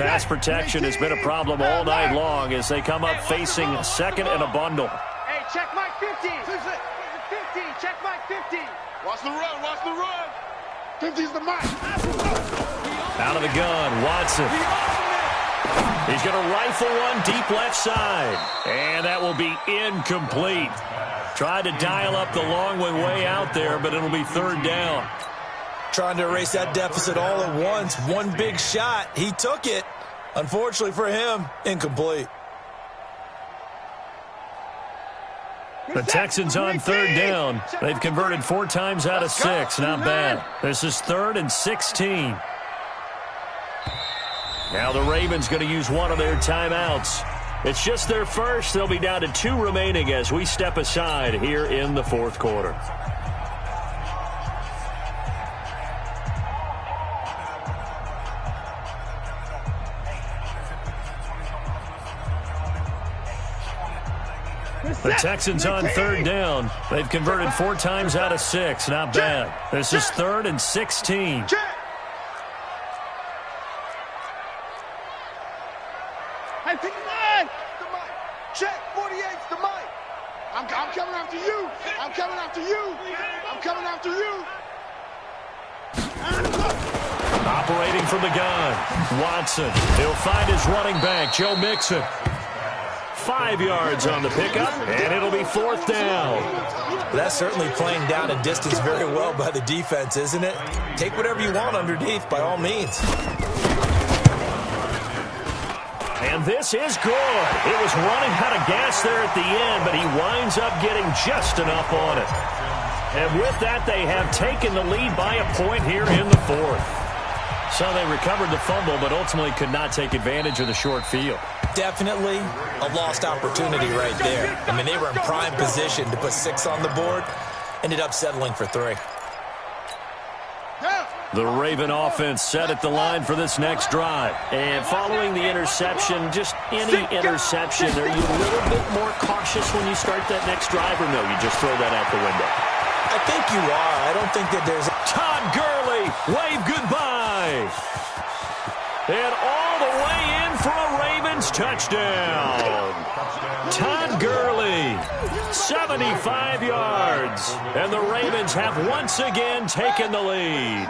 Pass protection has been a problem all night long as they come up facing 2nd and a bundle. Hey, check Mike 50. 50, check Mike 50. Watch the run, watch the run. 50's the mic. Out of the gun, Watson. He's going to rifle one deep left side. And that will be incomplete. Tried to dial up the long way out there, but it'll be 3rd down. Trying to erase that deficit all at once. One big shot. He took it. Unfortunately for him, incomplete. The Texans on 3rd down. They've converted 4 times out of 6. Not bad. This is 3rd and 16. Now the Ravens going to use one of their timeouts. It's just their first. They'll be down to 2 remaining as we step aside here in the 4th quarter. The Texans on 3rd down. They've converted 4 times out of 6. Not bad. This is 3rd and 16. Hey, 59! Check, 48's the mic. I'm coming after you. I'm coming after you. I'm coming after you. Operating from the gun, Watson. He'll find his running back, Joe Mixon. 5 yards on the pickup, and it'll be 4th down. That's certainly playing down and distance very well by the defense, isn't it? Take whatever you want underneath, by all means. And this is good. It was running out of gas there at the end, but he winds up getting just enough on it. And with that, they have taken the lead by a point here in the fourth. So they recovered the fumble, but ultimately could not take advantage of the short field. Definitely a lost opportunity right there. I mean, they were in prime position to put 6 on the board. Ended up settling for 3. The Raven offense set at the line for this next drive. And following the interception, just any interception, are you a little bit more cautious when you start that next drive, or no, you just throw that out the window? I think you are. I don't think that there's... Todd Gurley, wave goodbye. And all the way in for a Ravens touchdown. Todd Gurley, 75 yards. And the Ravens have once again taken the lead.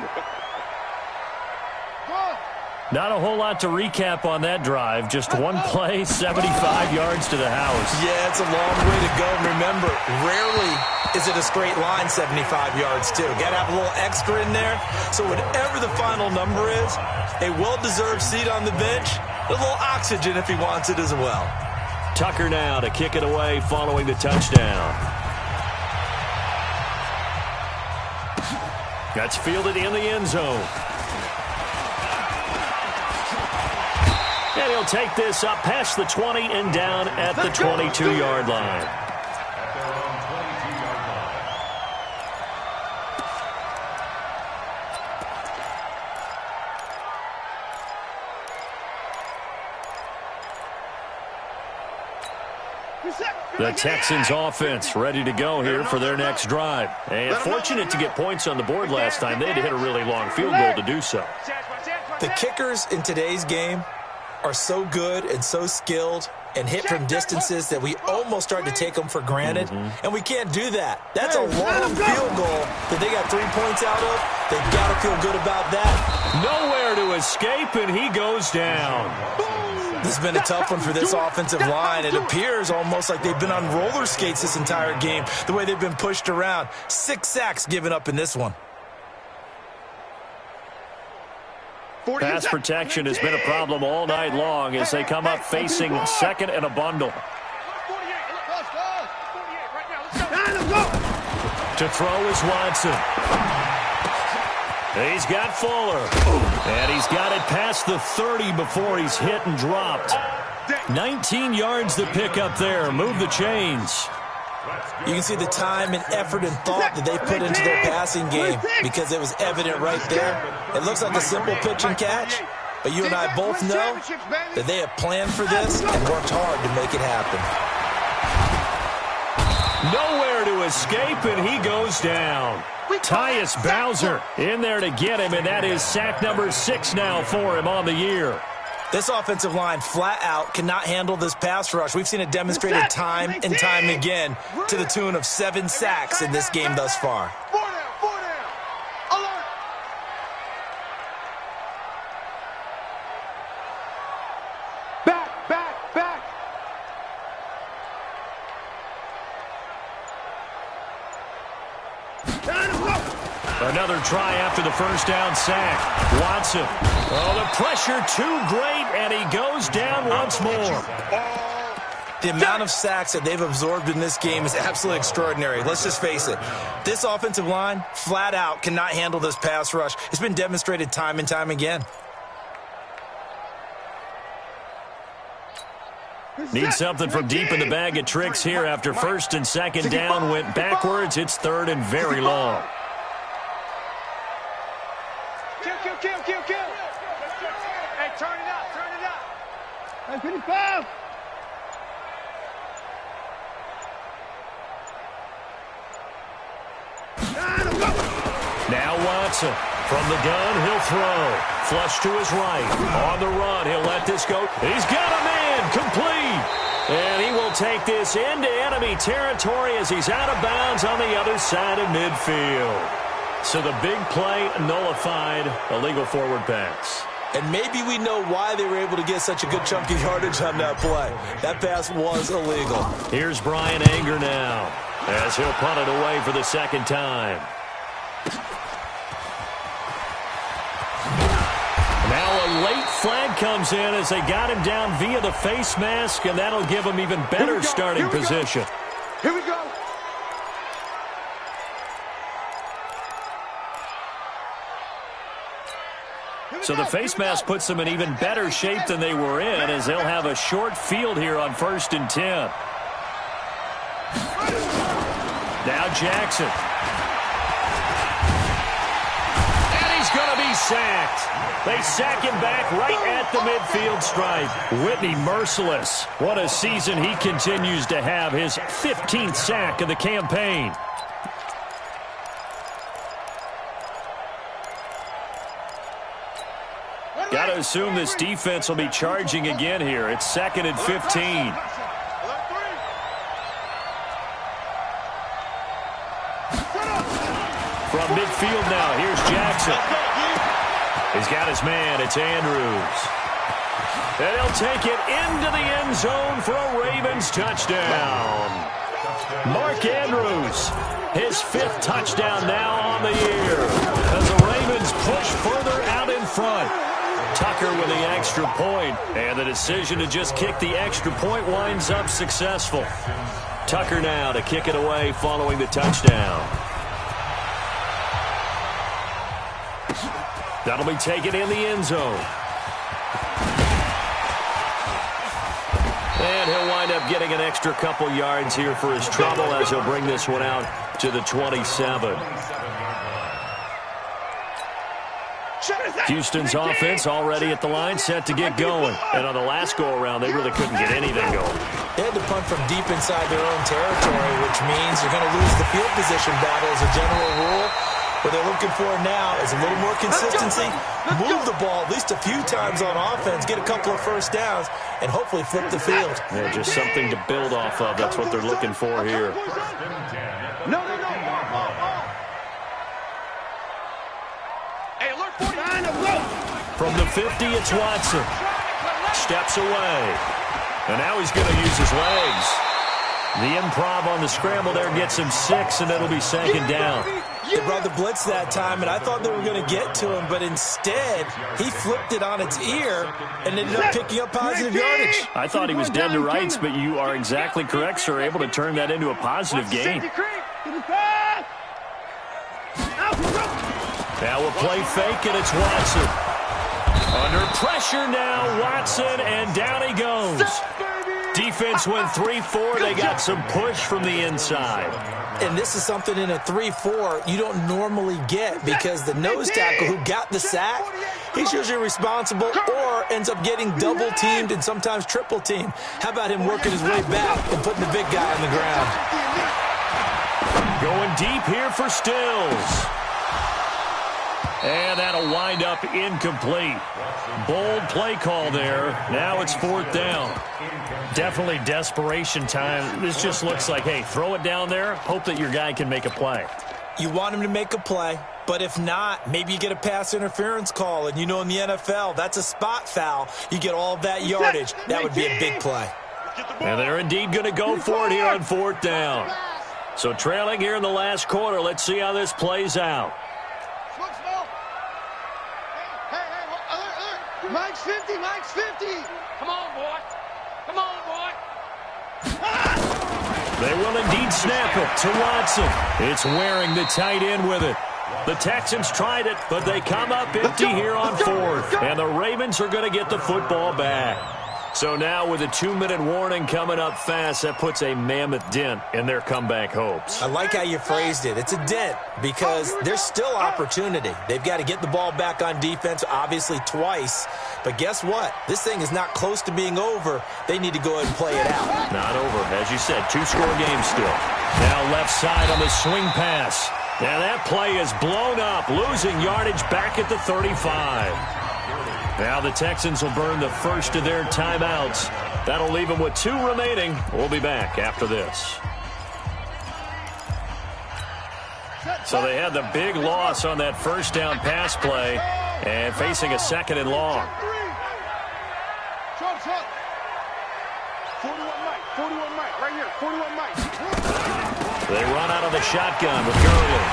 Not a whole lot to recap on that drive. Just one play, 75 yards to the house. Yeah, it's a long way to go. Remember, rarely is it a straight line 75 yards, too. Got to have a little extra in there. So whatever the final number is, a well-deserved seat on the bench, a little oxygen if he wants it as well. Tucker now to kick it away following the touchdown. That's fielded in the end zone. And he'll take this up past the 20 and down at the 22-yard line. The Texans offense ready to go here for their next drive. And fortunate to get points on the board last time. They had to hit a really long field goal to do so. The kickers in today's game are so good and so skilled and hit from distances that we almost start to take them for granted. And we can't do that. That's a long field goal that they got 3 points out of. They've got to feel good about that. Nowhere to escape, and he goes down. This has been a tough one for this offensive line. It appears almost like they've been on roller skates this entire game, the way they've been pushed around. 6 sacks given up in this one. Pass protection has been a problem all night long as they come up facing second and a bundle. To throw is Watson. He's got Fuller. And he's got it past the 30 before he's hit and dropped. 19 yards to pick up there. Move the chains. You can see the time and effort and thought that they put into their passing game because it was evident right there. It looks like a simple pitch and catch, but you and I both know that they have planned for this and worked hard to make it happen. Nowhere to escape, and he goes down. Tyus Bowser in there to get him, and that is sack number 6 now for him on the year. This offensive line flat out cannot handle this pass rush. We've seen it demonstrated time and time again to the tune of 7 sacks in this game thus far. 4 down, 4 down. Alert. Back, back, back. Another try after the first down sack. Watson. Oh, the pressure too great, and he goes down once more. The amount of sacks that they've absorbed in this game is absolutely extraordinary. Let's just face it. This offensive line, flat out, cannot handle this pass rush. It's been demonstrated time and time again. Need something from deep in the bag of tricks here after first and second down went backwards. It's third and very long. Kill. Hey, turn it up. Hey, 55. Now Watson from the gun, he'll throw. Flush to his right. On the run, he'll let this go. He's got a man, complete. And he will take this into enemy territory as he's out of bounds on the other side of midfield. So the big play nullified, illegal forward pass. And maybe we know why they were able to get such a good chunk of yardage on that play. That pass was illegal. Here's Brian Anger now. as he'll punt it away for the second time. Now a late flag comes in as they got him down via the face mask, and that'll give him even better starting position. Here we go. So the face mask puts them in even better shape than they were in, as they'll have a short field here on 1st and 10. Now Jackson. And he's going to be sacked. They sack him back right at the midfield stripe. Whitney merciless. What a season he continues to have. His 15th sack of the campaign. Got to assume this defense will be charging again here. It's 2nd and 15. From midfield now, here's Jackson. He's got his man. It's Andrews. And he'll take it into the end zone for a Ravens touchdown. Mark Andrews, his 5th touchdown now on the year, as the Ravens push further out in front. Tucker with the extra point, and the decision to just kick the extra point winds up successful. Tucker now to kick it away following the touchdown. That'll be taken in the end zone. And he'll wind up getting an extra couple yards here for his trouble as he'll bring this one out to the 27. Houston's offense already at the line, set to get going. And on the last go-around, they really couldn't get anything going. They had to punt from deep inside their own territory, which means you're going to lose the field position battle as a general rule. What they're looking for now is a little more consistency, move the ball at least a few times on offense, get a couple of first downs, and hopefully flip the field. Yeah, just something to build off of. That's what they're looking for here. No. From the 50, it's Watson. Steps away. And now he's going to use his legs. The improv on the scramble there gets him 6, and it'll be 2nd down. They brought the blitz that time, and I thought they were going to get to him, but instead, he flipped it on its ear and ended up picking up positive yardage. I thought he was dead to rights, but you are exactly correct, sir, able to turn that into a positive gain. Now we'll play fake, and it's Watson. Under pressure now, Watson, and down he goes. Defense went 3-4. They got some push from the inside. And this is something in a 3-4 you don't normally get, because the nose tackle who got the sack, he's usually responsible or ends up getting double-teamed and sometimes triple-teamed. How about him working his way back and putting the big guy on the ground? Going deep here for Stills. And that'll wind up incomplete. Bold play call there. Now it's 4th down. Definitely desperation time. This just looks like, hey, throw it down there, hope that your guy can make a play. You want him to make a play, but if not, maybe you get a pass interference call. And you know in the NFL, that's a spot foul. You get all that yardage. That would be a big play. And they're indeed going to go for it here on 4th down. So trailing here in the last quarter. Let's see how this plays out. Mike's 50, Mike's 50. Come on, boy. Come on, boy. They will indeed snap it to Watson. It's wearing the tight end with it. The Texans tried it, but they come up empty here on 4th. And the Ravens are going to get the football back. So now with a 2-minute warning coming up fast, that puts a mammoth dent in their comeback hopes. I like how you phrased it. It's a dent because there's still opportunity. They've got to get the ball back on defense, obviously twice. But guess what? This thing is not close to being over. They need to go ahead and play it out. Not over. As you said, 2-score game still. Now left side on the swing pass. Now that play is blown up, losing yardage back at the 35. Now the Texans will burn the first of their timeouts. That'll leave them with 2 remaining. We'll be back after this. So they had the big loss on that first down pass play and facing a 2nd and long. 41 Mike, right here, 41 Mike. They run out of the shotgun with Gurley.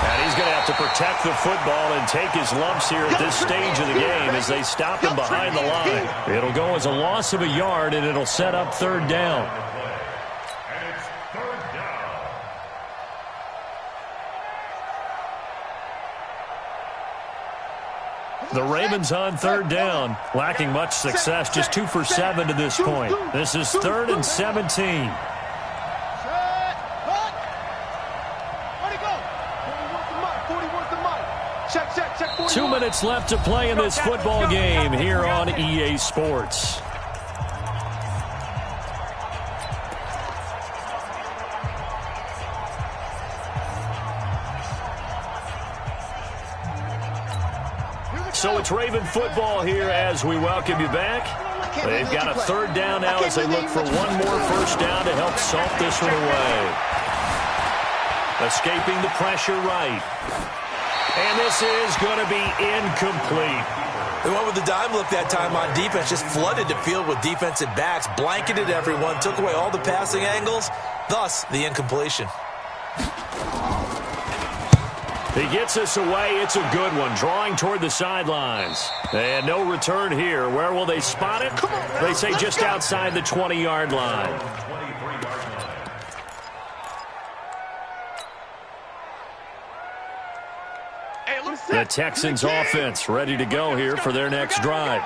And he's going to have to protect the football and take his lumps here at this stage of the game as they stop him behind the line. It'll go as a loss of a yard, and it'll set up third down. And it's third down. The Ravens on third down, lacking much success, just 2 for 7 to this point. This is 3rd and 17. 2 minutes left to play in this football game here on EA Sports. So it's Raven football here as we welcome you back. They've got a third down now as they look for one more first down to help salt this one away. Escaping the pressure right. And this is going to be incomplete. They went with the dime look that time on defense, just flooded the field with defensive backs, blanketed everyone, took away all the passing angles, thus the incompletion. He gets us away. It's a good one, drawing toward the sidelines. And no return here. Where will they spot it? They say just outside the 20-yard line. The Texans offense ready to go here for their next drive.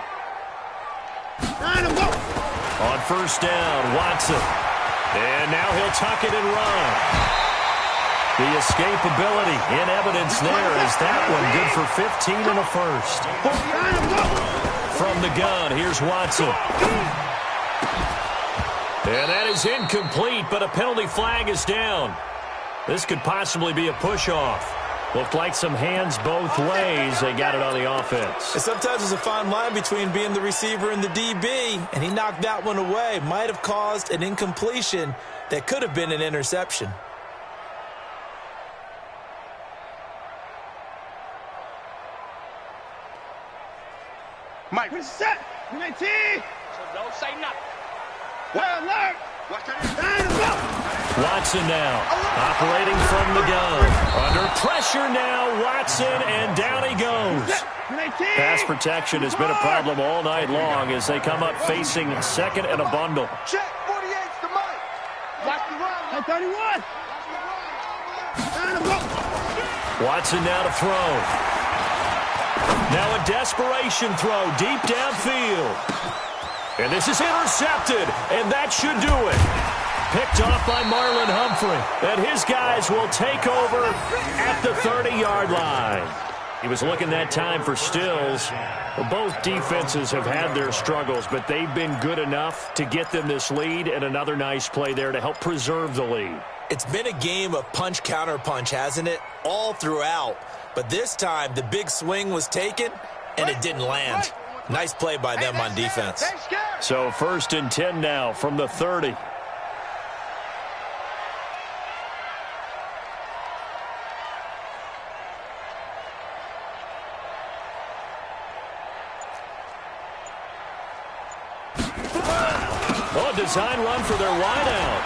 On first down, Watson. And now he'll tuck it and run. The escapability in evidence there is that one good for 15 and a first. From the gun, here's Watson. And that is incomplete, but a penalty flag is down. This could possibly be a push-off. Looked like some hands both ways. They got it on the offense. And sometimes there's a fine line between being the receiver and the DB, and he knocked that one away. Might have caused an incompletion that could have been an interception. Mike, set. 19. So don't say nothing. Well alert. Watson now, operating from the gun. Under pressure now, Watson, and down he goes. Pass protection has been a problem all night long as they come up facing second and a bundle. Check. 48's the Mike. Watch the run. 31. Watson now to throw. Now a desperation throw deep downfield. And this is intercepted, and that should do it. Picked off by Marlon Humphrey. And his guys will take over at the 30-yard line. He was looking that time for Stills. Both defenses have had their struggles, but they've been good enough to get them this lead, and another nice play there to help preserve the lead. It's been a game of punch-counter-punch, hasn't it? All throughout. But this time, the big swing was taken, and it didn't land. Nice play by them on defense. So 1st and 10 now from the 30. Oh, design run for their wideout.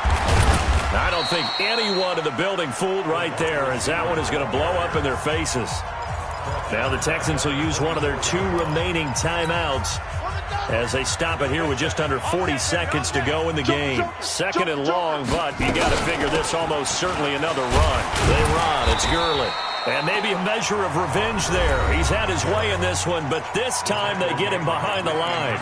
I don't think anyone in the building fooled right there, as that one is going to blow up in their faces. Now the Texans will use one of their 2 remaining timeouts as they stop it here with just under 40 seconds to go in the game. Second and long, but you got to figure this almost certainly another run. They run. It's Gurley. And maybe a measure of revenge there. He's had his way in this one, but this time they get him behind the line.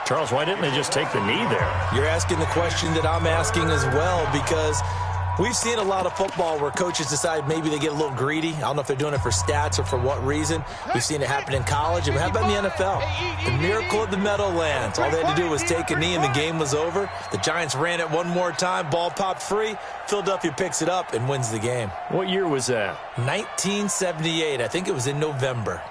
Charles, why didn't they just take the knee there? You're asking the question that I'm asking as well, because we've seen a lot of football where coaches decide maybe they get a little greedy. I don't know if they're doing it for stats or for what reason. We've seen it happen in college. And how about in the NFL? The miracle of the Meadowlands. All they had to do was take a knee and the game was over. The Giants ran it one more time. Ball popped free. Philadelphia picks it up and wins the game. What year was that? 1978. I think it was in November.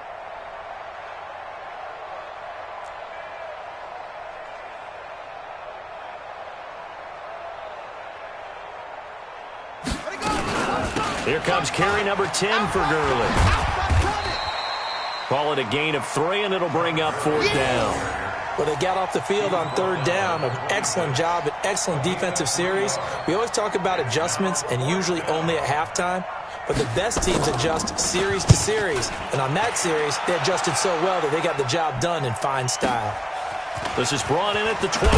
Here comes carry number 10 for Gurley. Call it a gain of 3, and it'll bring up 4th down. Well, they got off the field on third down. An excellent job, an excellent defensive series. We always talk about adjustments, and usually only at halftime. But the best teams adjust series to series. And on that series, they adjusted so well that they got the job done in fine style. This is brought in at the 21.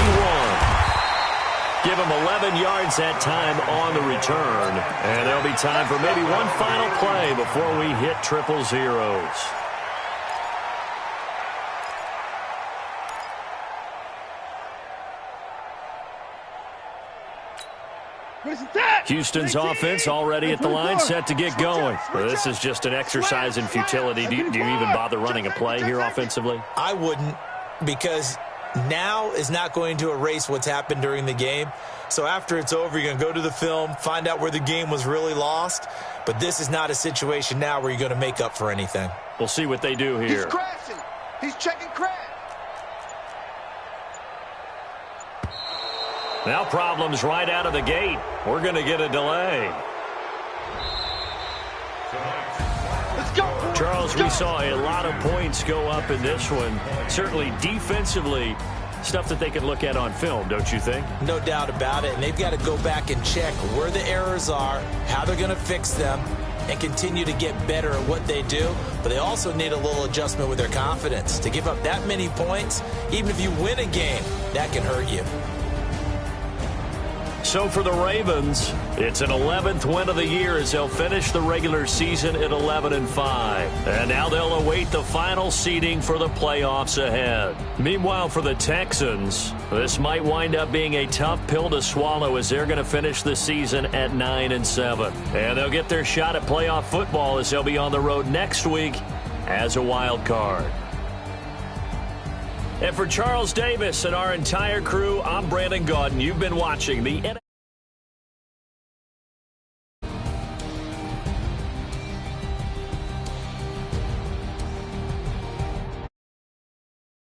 Give him 11 yards that time on the return. And there'll be time for maybe one final play before we hit triple zeros. Houston's offense already at the line, set to get going. This is just an exercise in futility. Do you even bother running a play here offensively? I wouldn't, because now is not going to erase what's happened during the game. So after it's over, you're going to go to the film, find out where the game was really lost. But this is not a situation now where you're going to make up for anything. We'll see what they do here. He's crashing. He's checking crash. Now problems right out of the gate. We're going to get a delay. Let's go. Charles, we saw a lot of points go up in this one. Certainly defensively, stuff that they can look at on film, don't you think? No doubt about it. And they've got to go back and check where the errors are, how they're going to fix them, and continue to get better at what they do. But they also need a little adjustment with their confidence. To give up that many points, even if you win a game, that can hurt you. So for the Ravens, it's an 11th win of the year as they'll finish the regular season at 11-5. And now they'll await the final seeding for the playoffs ahead. Meanwhile, for the Texans, this might wind up being a tough pill to swallow as they're going to finish the season at 9-7. And they'll get their shot at playoff football as they'll be on the road next week as a wild card. And for Charles Davis and our entire crew, I'm Brandon Gaudin. You've been watching the